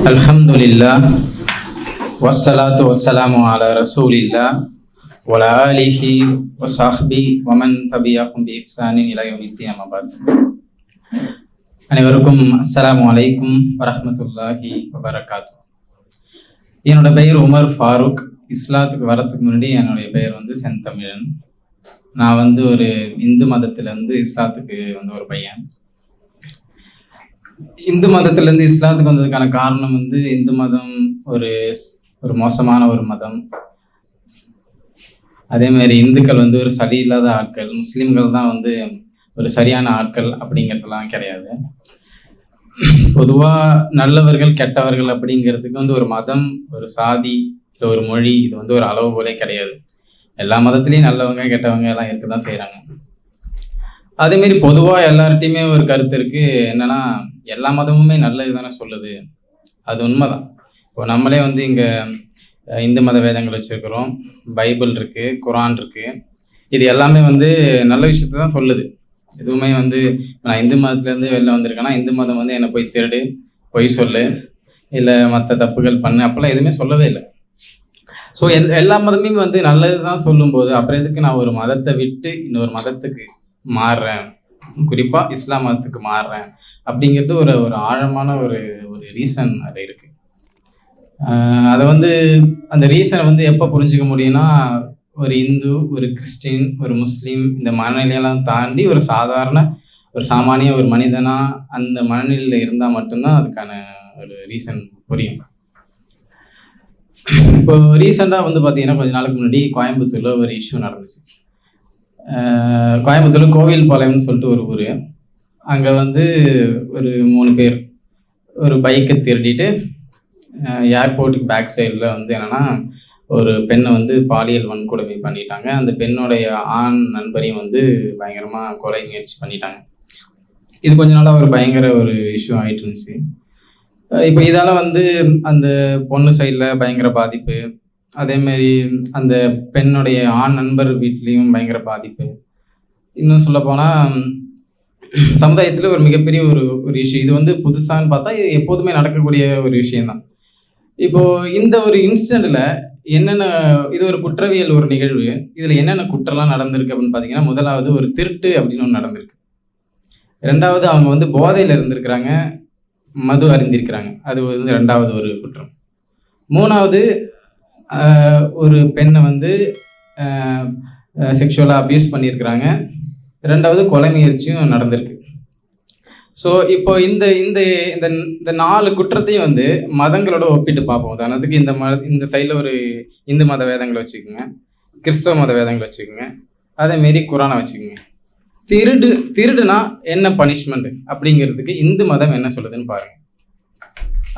அல்ஹம்துலில்லாஹ் வஸ்ஸலாத்து வஸ்ஸலாமு அலா ரசூலில்லாஹ் வலா ஆலிஹி வஸஹ்பி வமன் தபியஹும் பிஇஹ்சானின் இலா யௌமித்தீன் அம்மா பஅத். அனைவருக்கும் அஸ்ஸலாமு அலைக்கும் வரஹ்மத்துல்லாஹி வபரகாத்துஹு. என்னோட பெயர் உமர் ஃபாரூக். இஸ்லாத்துக்கு வரத்துக்கு முன்னாடி என்னுடைய பெயர் செந்தமிழன். நான் ஒரு இந்து மதத்திலேருந்து இஸ்லாத்துக்கு ஒரு பையன். இந்து மதத்திலேருந்து இஸ்லாத்துக்கு வந்ததுக்கான காரணம் இந்து மதம் ஒரு மோசமான ஒரு மதம். அதேமாதிரி இந்துக்கள் ஒரு சரியில்லாத ஆட்கள், முஸ்லீம்கள் தான் ஒரு சரியான ஆட்கள் அப்படிங்கிறதுலாம் கிடையாது. பொதுவாக நல்லவர்கள் கெட்டவர்கள் அப்படிங்கிறதுக்கு ஒரு மதம், ஒரு சாதி, இல்லை ஒரு மொழி, இது ஒரு அளவுகோலே கிடையாது. எல்லா மதத்துலேயும் நல்லவங்க கெட்டவங்க எல்லாம் இருக்க தான் செய்கிறாங்க. அதேமாரி பொதுவாக எல்லார்ட்டையுமே ஒரு கருத்து இருக்குது. என்னென்னா, எல்லா மதமுமே நல்லது தானே சொல்லுது. அது உண்மைதான். இப்போ நம்மளே இங்கே இந்து மத வேதங்கள் வச்சுருக்கிறோம், பைபிள் இருக்குது, குரான் இருக்குது. இது எல்லாமே நல்ல விஷயத்தை தான் சொல்லுது. எதுவுமே நான் இந்து மதத்துலேருந்து வெளில வந்திருக்கேன்னா இந்து மதம் என்னை போய் திருடு, பொய் சொல்லு, இல்லை மற்ற தப்புகள் பண்ணு அப்படிலாம் எதுவுமே சொல்லவே இல்லை. ஸோ எல்லா மதமுமே நல்லது தான் சொல்லும்போது அப்புறம் எதுக்கு நான் ஒரு மதத்தை விட்டு இன்னொரு மதத்துக்கு மாறுறேன், குறிப்பாக இஸ்லாம் மதத்துக்கு மாறுறேன் அப்படிங்கிறது ஒரு ஆழமான ஒரு ரீசன் அது இருக்குது. அதை அந்த ரீசனை எப்போ புரிஞ்சிக்க முடியும்னா, ஒரு இந்து, ஒரு கிறிஸ்டின், ஒரு முஸ்லீம் இந்த மனநிலையெல்லாம் தாண்டி ஒரு சாமானிய ஒரு மனிதனாக அந்த மனநிலையில் இருந்தால் மட்டும்தான் அதுக்கான ஒரு ரீசன் புரியும். இப்போ ரீசெண்டாக பார்த்தீங்கன்னா கொஞ்ச நாளுக்கு முன்னாடி கோயம்புத்தூரில் ஒரு இஷ்யூ நடந்துச்சு. கோயம்புத்தூரில் கோவில்பாளையம்னு சொல்லிட்டு ஒரு ஊர். அங்கே ஒரு 3 பேர் ஒரு பைக்கை திருடிட்டு ஏர்போர்ட்டுக்கு பேக் சைடில் என்னென்னா ஒரு பெண்ணை பாலியல் வன்கொடுமை பண்ணிட்டாங்க. அந்த பெண்ணுடைய ஆண் நண்பரையும் பயங்கரமாக கொலை முயற்சி பண்ணிட்டாங்க. இது கொஞ்ச நாளாக ஒரு பயங்கர ஒரு இஷ்யூ ஆகிட்டு இருந்துச்சு. இப்போ இதால் அந்த பொண்ணு சைடில் பயங்கர பாதிப்பு, அதேமாரி அந்த பெண்ணுடைய ஆண் நண்பர் வீட்லேயும் பயங்கர பாதிப்பு. இன்னும் சொல்லப்போனால் சமுதாயத்தில் ஒரு மிகப்பெரிய ஒரு இஷ்யூ. இது புதுசான்னு பார்த்தா இது எப்போதுமே நடக்கக்கூடிய ஒரு விஷயந்தான். இப்போது இந்த ஒரு இன்சிடெண்ட்டில் என்னென்ன, இது ஒரு குற்றவியல் ஒரு நிகழ்வு. இதில் என்னென்ன குற்றம்லாம் நடந்திருக்கு அப்படின்னு பார்த்தீங்கன்னா, முதலாவது ஒரு திருட்டு அப்படின்னு ஒன்று நடந்திருக்கு. ரெண்டாவது அவங்க போதையில் இருந்திருக்கிறாங்க, மது அருந்திருக்கிறாங்க. அது ரெண்டாவது ஒரு குற்றம். மூணாவது ஒரு பெண்ணை செக்ஷுவலாக அப்யூஸ் பண்ணியிருக்கிறாங்க. ரெண்டாவது கொலை முயற்சியும் நடந்திருக்கு. ஸோ இப்போ இந்த இந்த இந்த 4 குற்றத்தையும் மதங்களோட ஒப்பிட்டு பார்ப்போம். உதாரணத்துக்கு இந்த சைடில் ஒரு இந்து மத வேதங்களை வச்சுக்கோங்க, கிறிஸ்தவ மத வேதங்களை வச்சுக்கோங்க, அதேமாரி குரானை வச்சுக்கோங்க. திருடுனா என்ன பனிஷ்மெண்ட் அப்படிங்கிறதுக்கு இந்து மதம் என்ன சொல்லுதுன்னு பாருங்கள்.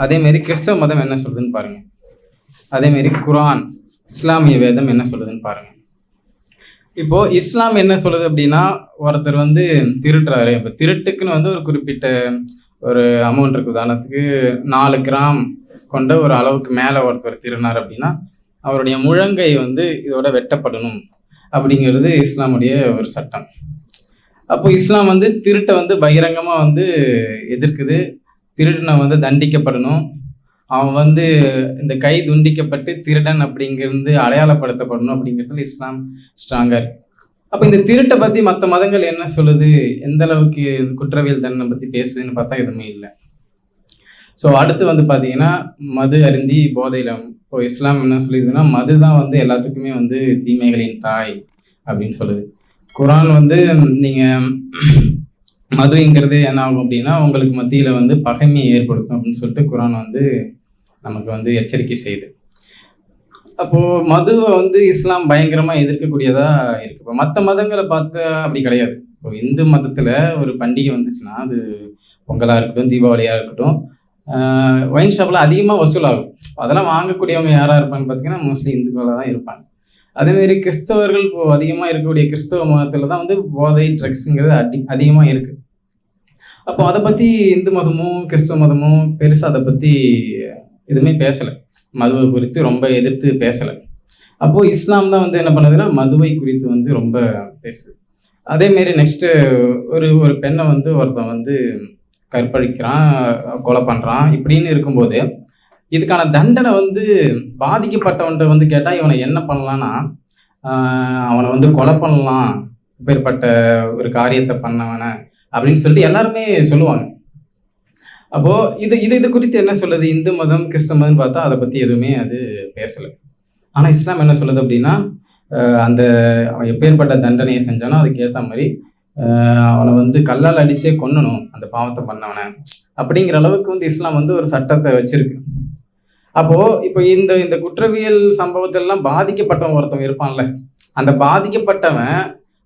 அதேமாரி கிறிஸ்தவ மதம் என்ன சொல்லுதுன்னு பாருங்கள். அதேமாரி குரான், இஸ்லாமிய வேதம் என்ன சொல்லுதுன்னு பாருங்கள். இப்போது இஸ்லாம் என்ன சொல்லுது அப்படின்னா, ஒருத்தர் திருடுறாரு. இப்போ திருட்டுக்குன்னு ஒரு குறிப்பிட்ட ஒரு அமௌண்ட் இருக்குது. உதாரணத்துக்கு 4 கிராம் கொண்ட ஒரு அளவுக்கு மேலே ஒருத்தர் திருடினார் அப்படின்னா அவருடைய முழங்கை இதோட வெட்டப்படணும் அப்படிங்கிறது இஸ்லாமுடைய ஒரு சட்டம். அப்போ இஸ்லாம் திருட்டை பகிரங்கமாக எதிர்க்குது. திருடனை தண்டிக்கப்படணும். அவன் இந்த கை துண்டிக்கப்பட்டு திருடன் அப்படிங்கிறது அடையாளப்படுத்தப்படணும் அப்படிங்கிறதுல இஸ்லாம் ஸ்ட்ராங்காக இருக்குது. அப்போ இந்த திருட்டை பற்றி மற்ற மதங்கள் என்ன சொல்லுது, எந்த அளவுக்கு குற்றவியல் தண்டனை பற்றி பேசுதுன்னு பார்த்தா எதுவுமே இல்லை. ஸோ அடுத்து பார்த்தீங்கன்னா மது அருந்தி போதையில். இப்போ இஸ்லாம் என்ன சொல்லிதுன்னா, மது தான் எல்லாத்துக்குமே தீமைகளின் தாய் அப்படின்னு சொல்லுது. குரான் நீங்கள் மதுங்கிறது என்ன ஆகும் அப்படின்னா உங்களுக்கு மத்தியில் பகைமையை ஏற்படுத்தும் அப்படின்னு சொல்லிட்டு குரான் நமக்கு எச்சரிக்கை செய்யுது. அப்போது மதுவை இஸ்லாம் பயங்கரமாக எதிர்க்கக்கூடியதாக இருக்குது. இப்போ மற்ற மதங்களை பார்த்தா அப்படி கிடையாது. இப்போ இந்து மதத்தில் ஒரு பண்டிகை வந்துச்சுன்னா, அது பொங்கலாக இருக்கட்டும், தீபாவளியாக இருக்கட்டும், ஒயின் ஷாப்பில் அதிகமாக வசூலாகும். அதெல்லாம் வாங்கக்கூடியவங்க யாராக இருப்பாங்கன்னு பார்த்தீங்கன்னா மோஸ்ட்லி இந்துக்களாக தான் இருப்பாங்க. அதேமாரி கிறிஸ்தவர்கள் இப்போது அதிகமாக இருக்கக்கூடிய கிறிஸ்தவ மதத்தில் தான் போதை, ட்ரக்ஸுங்கிறது அதிகமாக இருக்குது. அப்போ அதை பற்றி இந்து மதமும் கிறிஸ்தவ மதமும் பெருசாக அதை பற்றி எதுவுமே பேசலை. மதுவை குறித்து ரொம்ப எதிர்த்து பேசலை. அப்போது இஸ்லாம் தான் என்ன பண்ணுதுன்னா மதுவை குறித்து ரொம்ப பேசுது. அதேமாரி நெக்ஸ்ட்டு ஒரு பெண்ணை ஒருத்தன் கற்பழிக்கிறான், கொலை பண்ணுறான். இப்படின்னு இருக்கும்போது இதுக்கான தண்டனை வந்து பாதிக்கப்பட்டவன்கிட்ட வந்து கேட்டால் இவனை என்ன பண்ணலான்னா, அவனை வந்து கொலை பண்ணலாம், இப்பேற்பட்ட ஒரு காரியத்தை பண்ணவனை அப்படின்னு சொல்லிட்டு எல்லாருமே சொல்லுவாங்க. அப்போது இது இது இது குறித்து என்ன சொல்லுது இந்து மதம், கிறிஸ்தவ மதம்னு பார்த்தா அதை பற்றி எதுவுமே அது பேசலை. ஆனால் இஸ்லாம் என்ன சொல்லுது அப்படின்னா, அந்த அவன் எப்பேற்பட்ட தண்டனையை செஞ்சானோ அதுக்கேற்ற மாதிரி அவனை வந்து கல்லால் அடிச்சே கொன்னணும் அந்த பாவத்தை பண்ணவனை அப்படிங்கிற அளவுக்கு வந்து இஸ்லாம் வந்து ஒரு சட்டத்தை வச்சிருக்கு. அப்போது இப்போ இந்த இந்த குற்றவியல் சம்பவத்திலலாம் பாதிக்கப்பட்டவன் ஒருத்தவன் இருப்பான்ல,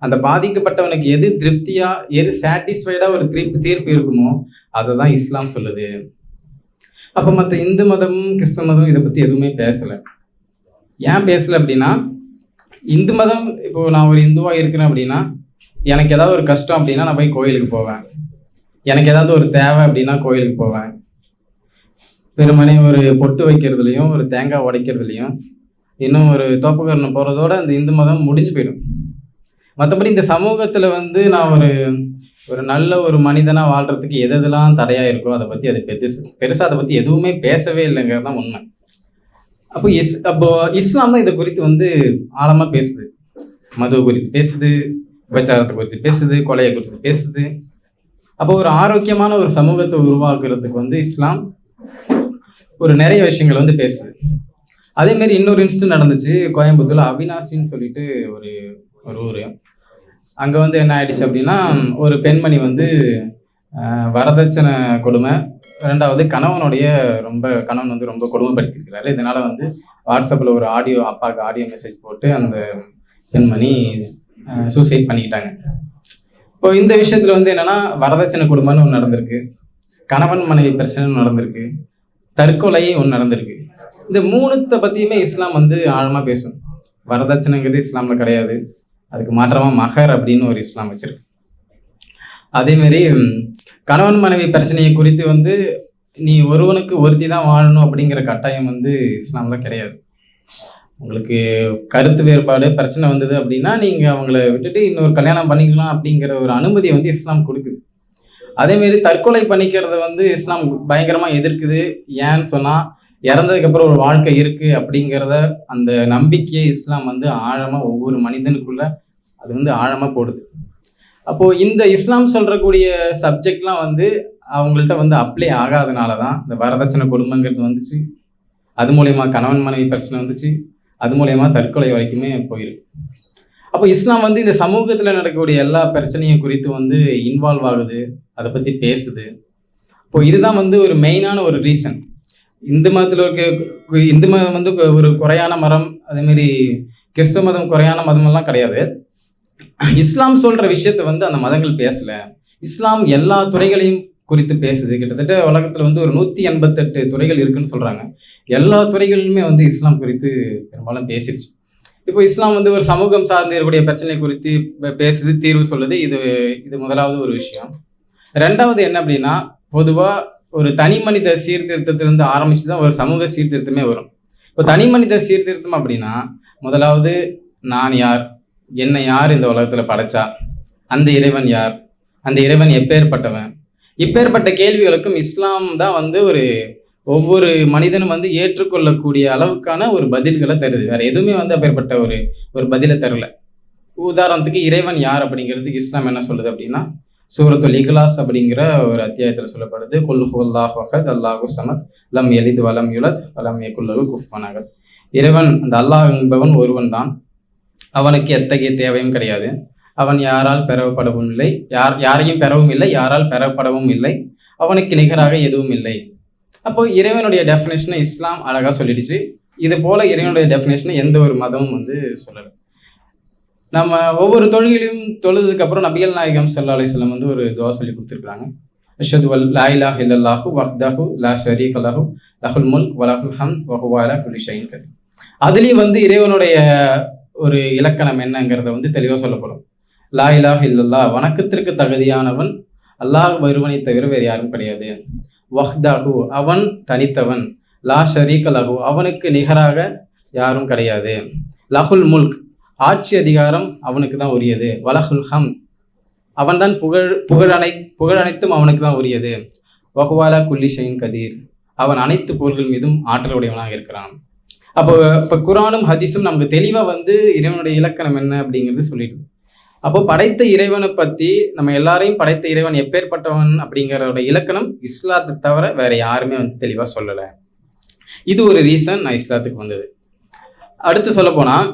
அந்த பாதிக்கப்பட்டவனுக்கு எது திருப்தியாக, எது சாட்டிஸ்ஃபைடாக ஒரு தீர்ப்பு இருக்குமோ அதை தான் இஸ்லாம் சொல்லுது. அப்போ மற்ற இந்து மதமும் கிறிஸ்தவ மதமும் இதை பற்றி எதுவுமே பேசலை. ஏன் பேசலை அப்படின்னா, இந்து மதம் இப்போது நான் ஒரு இந்துவாக இருக்கிறேன் அப்படின்னா, எனக்கு ஏதாவது ஒரு கஷ்டம் அப்படின்னா நான் போய் கோயிலுக்கு போவேன். எனக்கு ஏதாவது ஒரு தேவை அப்படின்னா கோயிலுக்கு போவேன். வெறுமனே ஒரு பொட்டு வைக்கிறதுலையும் ஒரு தேங்காய் உடைக்கிறதுலையும் இன்னும் ஒரு தோப்புக்கரணம் போகிறதோட அந்த இந்து மதம் முடிஞ்சு போயிடும். மற்றபடி இந்த சமூகத்தில் வந்து நான் ஒரு நல்ல ஒரு மனிதனாக வாழ்கிறதுக்கு எதெல்லாம் தடையாக இருக்கோ அதை பற்றி அது பெருசாக அதை பற்றி எதுவுமே பேசவே இல்லைங்கிறது தான் உண்மை. அப்போ இஸ்லாம் தான் இதை குறித்து வந்து ஆழமாக பேசுது. மது குறித்து பேசுது, விபச்சாரத்தை குறித்து பேசுது, கொலையை குறித்து பேசுது. அப்போ ஒரு ஆரோக்கியமான ஒரு சமூகத்தை உருவாக்குறதுக்கு வந்து இஸ்லாம் ஒரு நிறைய விஷயங்கள் வந்து பேசுது. அதேமாரி இன்னொரு இன்சிடென்ட் நடந்துச்சு கோயம்புத்தூர்ல, அவினாசின்னு சொல்லிட்டு ஒரு ஊர். அங்கே வந்து என்ன ஆயிடுச்சு அப்படின்னா, ஒரு பெண்மணி வந்து வரதட்சணை கொடுமை, ரெண்டாவது கணவன் வந்து ரொம்ப கொடுமைப்படுத்திருக்கிறாரு. இதனால் வந்து வாட்ஸ்அப்பில் ஒரு அப்பாவுக்கு ஆடியோ மெசேஜ் போட்டு அந்த பெண்மணி சூசைட் பண்ணிக்கிட்டாங்க. இப்போ இந்த விஷயத்தில் வந்து என்னென்னா, வரதட்சணை கொடுமைன்னு ஒன்று நடந்திருக்கு, கணவன் மனைவி பிரச்சனை நடந்திருக்கு, தற்கொலை ஒன்று நடந்திருக்கு. இந்த மூணுத்தை பற்றியுமே இஸ்லாம் வந்து ஆழமாக பேசும். வரதட்சணைங்கிறது இஸ்லாமில் கிடையாது, அதுக்கு மாற்றமாக மஹர் அப்படின்னு ஒரு இஸ்லாம் வச்சிருக்கு. அதேமாரி கணவன் மனைவி பிரச்சனையை குறித்து வந்து நீ ஒருவனுக்கு ஒருத்தி தான் வாழணும் அப்படிங்கிற கட்டாயம் வந்து இஸ்லாமில் கிடையாது. உங்களுக்கு கருத்து வேறுபாடு பிரச்சனை வந்தது அப்படின்னா நீங்கள் அவங்கள விட்டுட்டு இன்னொரு கல்யாணம் பண்ணிக்கலாம் அப்படிங்கிற ஒரு அனுமதியை வந்து இஸ்லாம் கொடுக்குது. அதேமாரி தற்கொலை பண்ணிக்கிறத வந்து இஸ்லாம் பயங்கரமாக எதிர்க்குது. ஏன்னு சொன்னால், இறந்ததுக்கப்புறம் ஒரு வாழ்க்கை இருக்குது அப்படிங்கிறத அந்த நம்பிக்கையை இஸ்லாம் வந்து ஆழமாக ஒவ்வொரு மனிதனுக்குள்ள அது வந்து ஆழமாக போடுது. அப்போது இந்த இஸ்லாம் சொல்கிறக்கூடிய சப்ஜெக்ட்லாம் வந்து அவங்கள்ட்ட வந்து அப்ளை ஆகாதனால தான் இந்த வரதட்சணை கொடுமைங்கிறது வந்துச்சு. அது மூலயமா கணவன் மனைவி பிரச்சனை வந்துச்சு. அது மூலயமா தற்கொலை வரைக்குமே போயிருக்கு. அப்போ இஸ்லாம் வந்து இந்த சமூகத்தில் நடக்கக்கூடிய எல்லா பிரச்சனையும் குறித்து வந்து இன்வால்வ் ஆகுது, அதை பற்றி பேசுது. இப்போ இதுதான் வந்து ஒரு மெயினான ஒரு ரீசன். இந்து மதம் வந்து ஒரு குறையான மரம், அதேமாரி கிறிஸ்தவ மதம் குறையான மதமெல்லாம் கிடையாது. இஸ்லாம் சொல்கிற விஷயத்தை வந்து அந்த மதங்கள் பேசலை. இஸ்லாம் எல்லா துறைகளையும் குறித்து பேசுது. கிட்டத்தட்ட உலகத்தில் வந்து ஒரு 188 துறைகள் இருக்குன்னு சொல்கிறாங்க. எல்லா துறைகளிலுமே வந்து இஸ்லாம் குறித்து பெரும்பாலும் பேசிடுச்சு. இப்போ இஸ்லாம் வந்து ஒரு சமூகம் சார்ந்து இருக்கக்கூடிய பிரச்சனை குறித்து பேசுது, தீர்வு சொல்லுது. இது முதலாவது ஒரு விஷயம். ரெண்டாவது என்ன அப்படின்னா, பொதுவாக ஒரு தனி மனித சீர்திருத்தத்திலிருந்து ஆரம்பித்து தான் ஒரு சமூக சீர்திருத்தமே வரும். இப்போ தனி மனித சீர்திருத்தம் அப்படின்னா, முதலாவது நான் யார், என்னை யார் இந்த உலகத்தில் படைச்சா, அந்த இறைவன் யார், அந்த இறைவன் எப்பேற்பட்டவன், இப்பேற்பட்ட கேள்விகளுக்கும் இஸ்லாம் தான் வந்து ஒவ்வொரு மனிதனும் வந்து ஏற்றுக்கொள்ளக்கூடிய அளவுக்கான ஒரு பதில்களை தருது. வேறு எதுவுமே வந்து அப்பேற்பட்ட ஒரு பதிலை தரல. உதாரணத்துக்கு இறைவன் யார் அப்படிங்கிறதுக்கு இஸ்லாம் என்ன சொல்லுது அப்படின்னா, சூரத்துல் இக்லாஸ் அப்படிங்கிற ஒரு அத்தியாயத்தில் சொல்லப்படுது, குல் ஹுவல்லாஹு அஹத் அல்லாஹு ஸமத் லம் யலித் வலம் யுலத் வலம் யகுல் லஹு குஃபுவன் அஹத். இறைவன் அந்த அல்லாஹ் என்பவன் ஒருவன் தான், அவனுக்கு எத்தகைய தேவையும் கிடையாது, அவன் யாரால் பெறப்படவும் இல்லை, யாரையும் பெறவும் இல்லை, யாரால் பெறப்படவும் இல்லை, அவனுக்கு நிகராக எதுவும் இல்லை. அப்போ இறைவனுடைய டெஃபினேஷனை இஸ்லாம் அழகாக சொல்லிடுச்சு. இது போல இறைவனுடைய டெஃபினேஷனை எந்த ஒரு மதமும் வந்து சொல்லலை. நம்ம ஒவ்வொரு தொழுகையிலும் தொழுதுக்கப்புறம் நபிகள் நாயகம் ஸல்லல்லாஹு அலைஹி வஸல்லம் வந்து ஒரு துஆ சொல்லி கொடுத்துருக்குறாங்க. அஷ்ஹது அல் லா இலாஹ இல்லல்லாஹு வஹ்தஹு லா ஷரீக லஹு லஹுல் முல்க் வ லஹுல் ஹம்த் வ ஹுவ அலா குல்லி ஷைஇன் கதீர். அதுலேயும் வந்து இறைவனுடைய ஒரு இலக்கணம் என்னங்கிறத வந்து தெளிவாக சொல்லப்படும். லா இலாஹ இல்லல்லாஹ், வணக்கத்திற்கு தகுதியானவன் அல்லாஹ் ஒருவனை தவிர வேறு யாரும் கிடையாது. வஹ்தஹு, அவன் தனித்தவன். லா ஷரீக லஹு, அவனுக்கு நிகராக யாரும் கிடையாது. லஹுல் முல்க், ஆட்சி அதிகாரம் அவனுக்கு தான் உரியது. வலஹுல் ஹம், அவன்தான் புகழ் அனைத்தும் அவனுக்கு தான் உரியது. வஹுவாலா குல்லி ஷைன் கதீர், அவன் அனைத்து பொருள்கள் மீதும் ஆற்றல் உடையவனாக இருக்கிறான். அப்போ இப்போ குரானும் ஹதீஸும் நமக்கு தெளிவாக வந்து இறைவனுடைய இலக்கணம் என்ன அப்படிங்கிறது சொல்லிடுது. அப்போ படைத்த இறைவனை பற்றி நம்ம எல்லாரையும் படைத்த இறைவன் எப்பேற்பட்டவன் அப்படிங்கிறதோட இலக்கணம் இஸ்லாத்தை தவிர வேற யாருமே வந்து தெளிவாக சொல்லலை. இது ஒரு ரீசன் நான் இஸ்லாத்துக்கு வந்தது. அடுத்து சொல்ல போனால்,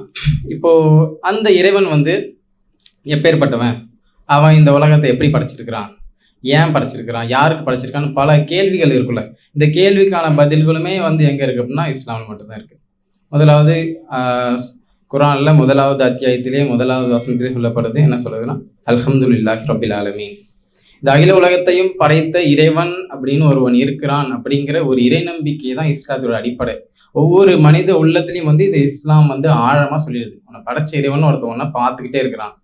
இப்போ அந்த இறைவன் வந்து எப்பேற்பட்டவன், அவன் இந்த உலகத்தை எப்படி படைச்சிருக்கிறான், ஏன் படைச்சிருக்கிறான், யாருக்கு படைச்சிருக்கான்னு பல கேள்விகள் இருக்குல்ல. இந்த கேள்விக்கான பதில்களுமே வந்து எங்கே இருக்குது அப்படின்னா இஸ்லாமில் மட்டும்தான் இருக்குது. முதலாவது குரான்ல முதலாவது அத்தியாயத்திலே முதலாவது வசனத்திலே சொல்லப்படுது. என்ன சொல்லுதுன்னா, அல்ஹம்துலில்லாஹி ரப்பில் ஆலமீன். இந்த அகில உலகத்தையும் படைத்த இறைவன் அப்படின்னு ஒருவன் இருக்கிறான் அப்படிங்கிற ஒரு இறை நம்பிக்கை தான் இஸ்லாத்தோட அடிப்படை. ஒவ்வொரு மனித உள்ளத்திலையும் வந்து இது இஸ்லாம் வந்து ஆழமாக சொல்லிடுது. உன்னை படைச்ச இறைவன் ஒருத்தவனை பார்த்துக்கிட்டே இருக்கிறான்.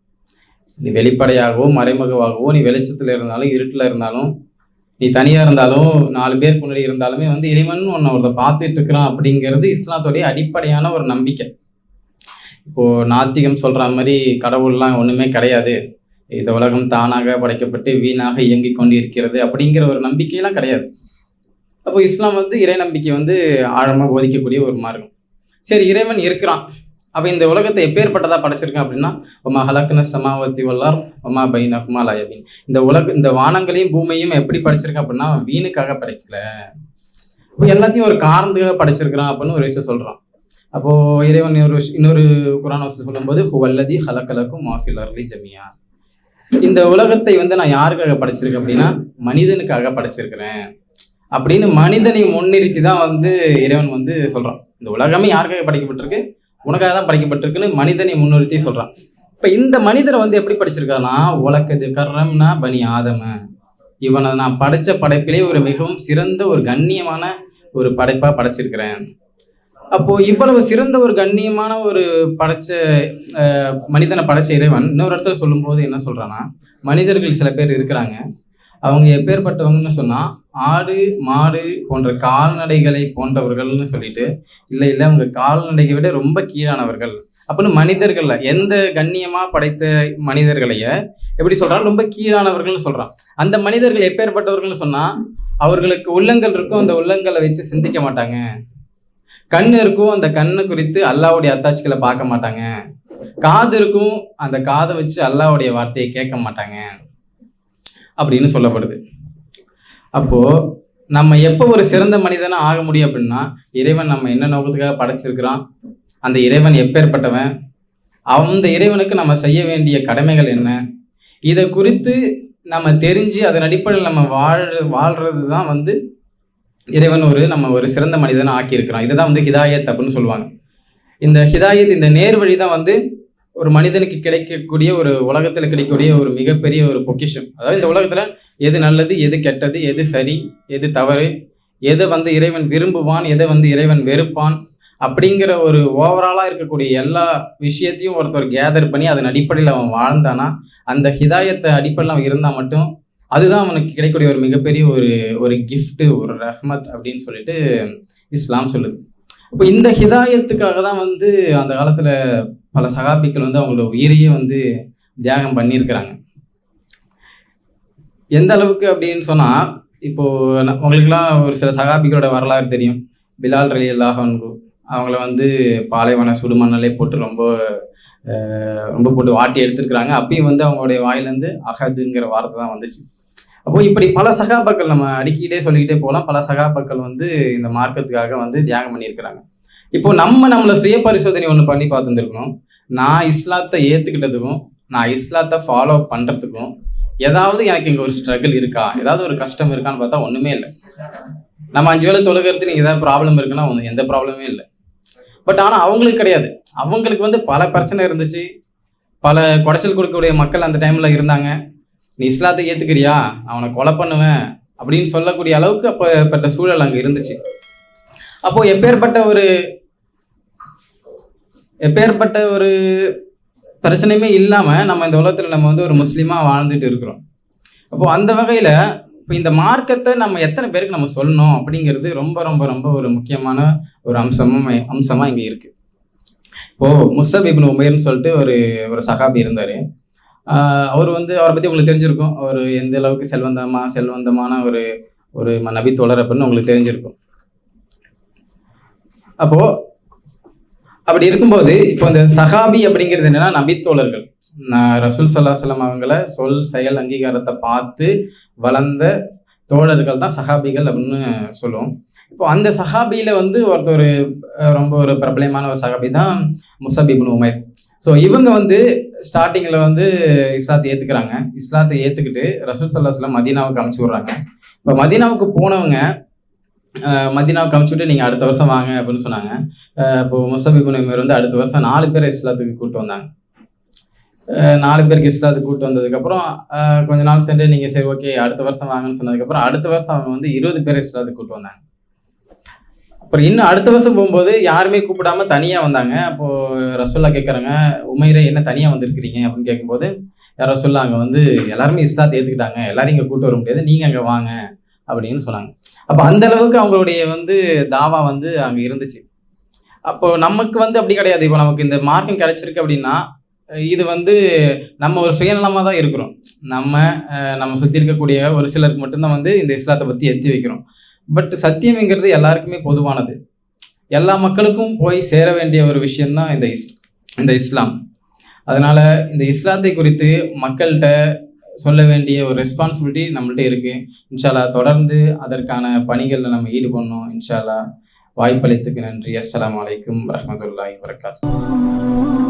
நீ வெளிப்படையாகவோ மறைமுகமாகவோ, நீ வெளிச்சத்தில் இருந்தாலும் இருட்டில் இருந்தாலும், நீ தனியாக இருந்தாலும் 4 பேருக்கு முன்னாடி இருந்தாலுமே வந்து இறைவன் உன்னை ஒருத்தர் பார்த்துட்டு இருக்கிறான் அப்படிங்கிறது இஸ்லாத்தோடைய அடிப்படையான ஒரு நம்பிக்கை. இப்போது நாத்திகம் சொல்கிற மாதிரி கடவுள்லாம் ஒன்றுமே கிடையாது, இந்த உலகம் தானாக படைக்கப்பட்டு வீணாக இயங்கி கொண்டு இருக்கிறது அப்படிங்கிற ஒரு நம்பிக்கையெல்லாம் கிடையாது. அப்போ இஸ்லாம் வந்து இறை நம்பிக்கை வந்து ஆழமாக போதிக்கக்கூடிய ஒரு மார்க்கம். சரி, இறைவன் இருக்கிறான், அப்போ இந்த உலகத்தை எப்பேற்பட்டதாக படைச்சிருக்கேன் அப்படின்னா, ஒமா ஹலக்ன சமாவத்தி வல்லார் ஒமா பைனஹுமா லயபின். இந்த வானங்களையும் பூமியையும் எப்படி படைச்சிருக்கேன் அப்படின்னா வீணுக்காக படைக்கல, இப்போ எல்லாத்தையும் ஒரு காரணத்துக்காக படைச்சிருக்கிறான் அப்படின்னு ஒரு விஷயம் சொல்கிறான். அப்போது இறைவன் இன்னொரு குரான் வசனம் சொல்லும்போது, ஹுவல்லதி ஹலக்கலக்கும் மாஃபில் அர்லி ஜமியா. இந்த உலகத்தை வந்து நான் யாருக்காக படைச்சிருக்கேன் அப்படின்னா மனிதனுக்காக படைச்சிருக்கிறேன் அப்படின்னு மனிதனை முன்னிறுத்தி தான் வந்து இறைவன் வந்து சொல்கிறான். இந்த உலகமே யாருக்காக படைக்கப்பட்டிருக்கு, உனக்காக தான் படைக்கப்பட்டிருக்குன்னு மனிதனை முன்னிறுத்தி சொல்கிறான். இப்போ இந்த மனிதரை வந்து எப்படி படைச்சிருக்கானா, உலக்கது கர்ரம்னா பனி ஆதம, இவனை நான் படைத்த படைப்பிலே ஒரு மிகவும் சிறந்த ஒரு கண்ணியமான ஒரு படைப்பாக படைச்சிருக்கிறேன். அப்போது இவ்வளவு சிறந்த ஒரு கண்ணியமான ஒரு மனிதனை படைச்ச இறைவன் இன்னொரு இடத்துல சொல்லும்போது என்ன சொல்கிறான்னா, மனிதர்கள் சில பேர் இருக்கிறாங்க, அவங்க எப்பேற்பட்டவங்கன்னு சொன்னால் ஆடு மாடு போன்ற கால்நடைகளை போன்றவர்கள்னு சொல்லிட்டு, இல்லை அவங்க கால்நடைகளை விட ரொம்ப கீழானவர்கள் அப்படின்னு மனிதர்களில் எந்த கண்ணியமாக படைத்த மனிதர்களைய எப்படி சொல்கிறான், ரொம்ப கீழானவர்கள்னு சொல்கிறான். அந்த மனிதர்கள் எப்பேற்பட்டவர்கள்னு சொன்னால் அவர்களுக்கு உள்ளங்கள் இருக்கும், அந்த உள்ளங்களை வச்சு சிந்திக்க மாட்டாங்க. கண் இருக்கும், அந்த கண்ணு குறித்து அல்லாஹ்வுடைய அத்தாட்சிகளை பார்க்க மாட்டாங்க. காது இருக்கும், அந்த காதை வச்சு அல்லாஹ்வுடைய வார்த்தையை கேட்க மாட்டாங்க அப்படின்னு சொல்லப்படுது. அப்போது நம்ம எப்போ ஒரு சிறந்த மனிதனாக ஆக முடியும் அப்படின்னா, இறைவன் நம்ம என்ன நோக்கத்துக்காக படைச்சிருக்கிறான், அந்த இறைவன் எப்பேற்பட்டவன், அந்த இறைவனுக்கு நம்ம செய்ய வேண்டிய கடமைகள் என்ன, இதை குறித்து நம்ம தெரிஞ்சு அதன் அடிப்படையில் நம்ம வாழ்கிறது தான் வந்து இறைவன் நம்ம ஒரு சிறந்த மனிதனை ஆக்கியிருக்கிறான். இதுதான் வந்து ஹிதாயத் அப்படின்னு சொல்லுவாங்க. இந்த ஹிதாயத், இந்த நேர்வழி தான் வந்து ஒரு மனிதனுக்கு கிடைக்கக்கூடிய, ஒரு உலகத்தில் கிடைக்கக்கூடிய ஒரு மிகப்பெரிய ஒரு பொக்கிஷம். அதாவது இந்த உலகத்தில் எது நல்லது, எது கெட்டது, எது சரி, எது தவறு, எதை வந்து இறைவன் விரும்புவான், எதை வந்து இறைவன் வெறுப்பான் அப்படிங்கிற ஒரு ஓவராலாக இருக்கக்கூடிய எல்லா விஷயத்தையும் ஒருத்தர் கேதர் பண்ணி அதன் அடிப்படையில் அவன் வாழ்ந்தானா, அந்த ஹிதாயத்தை அடிப்படையில் அவன் இருந்தால் மட்டும் அதுதான் அவனுக்கு கிடைக்கக்கூடிய ஒரு மிகப்பெரிய ஒரு கிஃப்ட்டு, ஒரு ரஹ்மத் அப்படின்னு சொல்லிட்டு இஸ்லாம் சொல்லுது. இப்போ இந்த ஹிதாயத்துக்காக தான் வந்து அந்த காலத்தில் பல சகாபிகள் வந்து அவங்களோட உயிரையே வந்து தியாகம் பண்ணியிருக்கிறாங்க. எந்த அளவுக்கு அப்படின்னு சொன்னால், இப்போது உங்களுக்கெல்லாம் ஒரு சில சகாபிகளோட வரலாறு தெரியும். பிலால் ரலியல்லாஹு அன்ஹு அவங்கள வந்து பாலைவன சுடுமண்ணலே போட்டு ரொம்ப போட்டு வாட்டி எடுத்துருக்குறாங்க. அப்பயும் வந்து அவங்களுடைய வாயிலேருந்து அஹதுங்கிற வார்த்தை தான் வந்துச்சு. அப்போது இப்படி பல சகாபாக்கள் நம்ம அடிக்கிட்டே சொல்லிக்கிட்டே போகலாம். பல சகாபாக்கள் வந்து இந்த மார்க்கத்துக்காக வந்து தியாகம் பண்ணியிருக்கிறாங்க. இப்போது நம்மளை சுய பரிசோதனை ஒன்று பண்ணி பார்த்துருந்துருக்கணும். நான் இஸ்லாத்தை ஏற்றுக்கிட்டதுக்கும் நான் இஸ்லாத்தை ஃபாலோ பண்ணுறதுக்கும் ஏதாவது எனக்கு இங்கே ஒரு ஸ்ட்ரகிள் இருக்கா, ஏதாவது ஒரு கஷ்டம் இருக்கான்னு பார்த்தா ஒன்றுமே இல்லை. நம்ம 5 வேளை தொழுகிறதுக்கு ஏதாவது ப்ராப்ளம் இருக்குன்னா எந்த ப்ராப்ளமே இல்லை. பட் ஆனால் அவங்களுக்கு கிடையாது. அவங்களுக்கு வந்து பல பிரச்சனை இருந்துச்சு, பல குடைச்சல் கொடுக்கக்கூடிய மக்கள் அந்த டைமில் இருந்தாங்க. நீ இஸ்லாத்தை ஏற்றுக்கிறியா, அவனை கொலை பண்ணுவேன் அப்படின்னு சொல்லக்கூடிய அளவுக்கு அப்போப்பட்ட சூழல் அங்கே இருந்துச்சு. அப்போது எப்பேற்பட்ட ஒரு பிரச்சனையுமே இல்லாமல் நம்ம இந்த உலகத்தில் நம்ம வந்து ஒரு முஸ்லீமாக வாழ்ந்துட்டு இருக்கிறோம். அப்போது அந்த வகையில் இப்போ இந்த மார்க்கத்தை நம்ம எத்தனை பேருக்கு நம்ம சொல்லணும் அப்படிங்கிறது ரொம்ப ரொம்ப ரொம்ப ஒரு முக்கியமான ஒரு அம்சமாக இங்கே இருக்குது. இப்போது முஸ்அப் இப்னு உமைர்னு சொல்லிட்டு ஒரு சஹாபி இருந்தார். அவர் வந்து அவரை பற்றி உங்களுக்கு தெரிஞ்சிருக்கும். அவர் எந்த அளவுக்கு செல்வந்தமான ஒரு நபி தோழர் அப்படின்னு உங்களுக்கு தெரிஞ்சிருக்கும். அப்போது அப்படி இருக்கும்போது இப்போ இந்த சஹாபி அப்படிங்கிறது என்னன்னா நபித்தோழர்கள். ரசூல் ஸல்லல்லாஹு அலைஹி வஸல்லம் அவங்கள சொல் செயல் அங்கீகாரத்தை பார்த்து வளர்ந்த தோழர்கள் தான் சஹாபிகள் அப்படின்னு சொல்லுவோம். இப்போ அந்த சஹாபியில வந்து ஒருத்தர் ரொம்ப ஒரு பிரபலமான ஒரு சஹாபி தான் முஸஅப் இப்னு உமைர். ஸோ இவங்க வந்து ஸ்டார்டிங்கில் வந்து இஸ்லாத்தை ஏற்றுக்கிறாங்க. இஸ்லாத்தை ஏற்றுக்கிட்டு ரசூல் ஸல்லல்லாஹு அலைஹி வஸல்லம் மதீனாவுக்கு அனுப்பிச்சி விட்றாங்க. இப்போ மதீனாவுக்கு போனவங்க மதீனாவுக்கு அனுப்பிச்சுட்டு நீங்கள் அடுத்த வருஷம் வாங்க அப்படின்னு சொன்னாங்க. இப்போது முஸஅப் இப்னு உமைர் வந்து அடுத்த வருஷம் 4 பேரை இஸ்லாத்துக்கு கூப்பிட்டு வந்தாங்க. 4 பேருக்கு இஸ்லாத்துக்கு கூப்பிட்டு வந்ததுக்கப்புறம் கொஞ்ச நாள் சென்று நீங்கள் சரி ஓகே அடுத்த வருஷம் வாங்கன்னு சொன்னதுக்கப்புறம் அடுத்த வருஷம் அவங்க வந்து 20 பேரை இஸ்லாத்துக்கு கூப்பிட்டு வந்தாங்க. அப்புறம் இன்னும் அடுத்த வருஷம் போகும்போது யாருமே கூப்பிடாம தனியாக வந்தாங்க. அப்போது ரசூல்லா கேட்குறாங்க, உமைரே என்ன தனியாக வந்திருக்கிறீங்க அப்படின்னு கேட்கும்போது, ரசூல்லா அங்கே வந்து எல்லாருமே இஸ்லாத்தை ஏற்றுக்கிட்டாங்க, எல்லாரும் இங்கே கூப்பிட்டு வர முடியாது, நீங்கள் அங்கே வாங்க அப்படின்னு சொன்னாங்க. அப்போ அந்த அளவுக்கு அவங்களுடைய வந்து தாவா வந்து அங்கே இருந்துச்சு. அப்போ நமக்கு வந்து அப்படி கிடையாது. இப்போ நமக்கு இந்த மார்க்கம் கிடைச்சிருக்கு அப்படின்னா இது வந்து நம்ம ஒரு சுயநலமாக தான் இருக்கிறோம். நம்ம சுற்றி இருக்கக்கூடிய ஒரு சிலருக்கு மட்டும்தான் வந்து இந்த இஸ்லாத்தை பற்றி எத்தி வைக்கிறோம். பட் சத்தியம்ங்கிறது எல்லாருக்குமே பொதுவானது. எல்லா மக்களுக்கும் போய் சேர வேண்டிய ஒரு விஷயம்தான் இந்த இஸ்லாம். அதனால் இந்த இஸ்லாத்தை குறித்து மக்கள்கிட்ட சொல்ல வேண்டிய ஒரு ரெஸ்பான்சிபிலிட்டி நம்மள்ட்ட இருக்குது. இன்ஷா அல்லாஹ் தொடர்ந்து அதற்கான பணிகளில் நம்ம ஈடுபடணும். இன்ஷா அல்லாஹ் வாய்ப்பளித்ததுக்கு நன்றி. அஸ்ஸலாமு அலைக்கும் வரஹ்மத்துல்லாஹி வபரகாத்துஹு.